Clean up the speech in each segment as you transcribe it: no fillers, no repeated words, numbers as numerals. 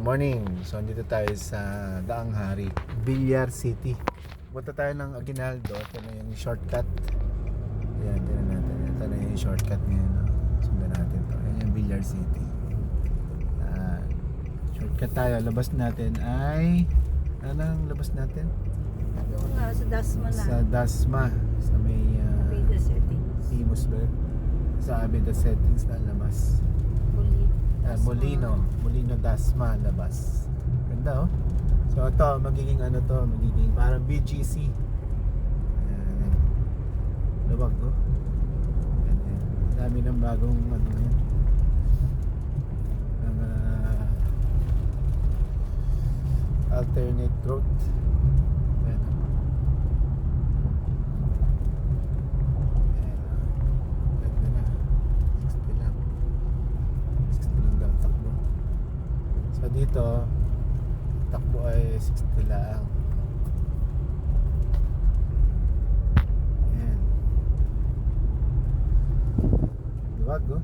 morning. So, andito tayo sa Daang Hari, Villar City. Punta tayo ng Aguinaldo. Ito na yung shortcut. Ayan, tingnan natin. Ito na yung shortcut ngayon. No? Sundan natin to. Ayan yung Villar City. Shortcut tayo. Labas natin ay... Anong labas natin? Doon nga sa Dasma na. Sa Dasma. Sa may... Aveda settings. Imus ba? Sa Aveda settings na labas. Molino Dasma labas. Ganda oh. So ito magiging ano to, magiging parang BGC. Ayan. Luwag oh. Ayan. Dami ng bagong ano yan. Mga alternate route. Ayan. Ayan. Ganda na. 60 lang. 60 lang daw takbo. So dito takbo ay 60 lang. Ayan. Luwag oh.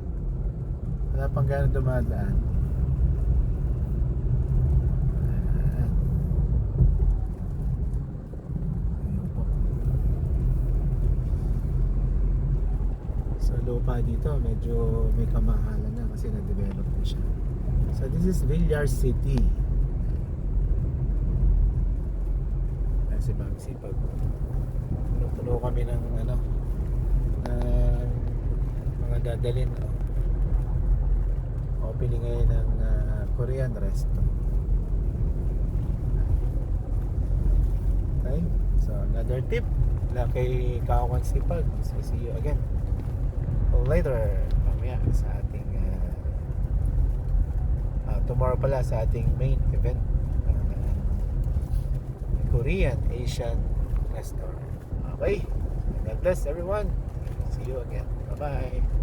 Wala pang gano'n dumadaan. Ayan. Ayun po. Sa lupa dito medyo may kamahalan na kasi na-develop na siya. So this is Villar City. Kasi magsipag. Puno kami ng ano mga dadalhin. Opening ngayon ng Korean resto. Okay. So another tip na kay Kawan Sipag. So see you again later mamaya sa ating tomorrow pala sa ating main event Korean Asian restaurant. Okay, God bless everyone. See you again. Bye bye.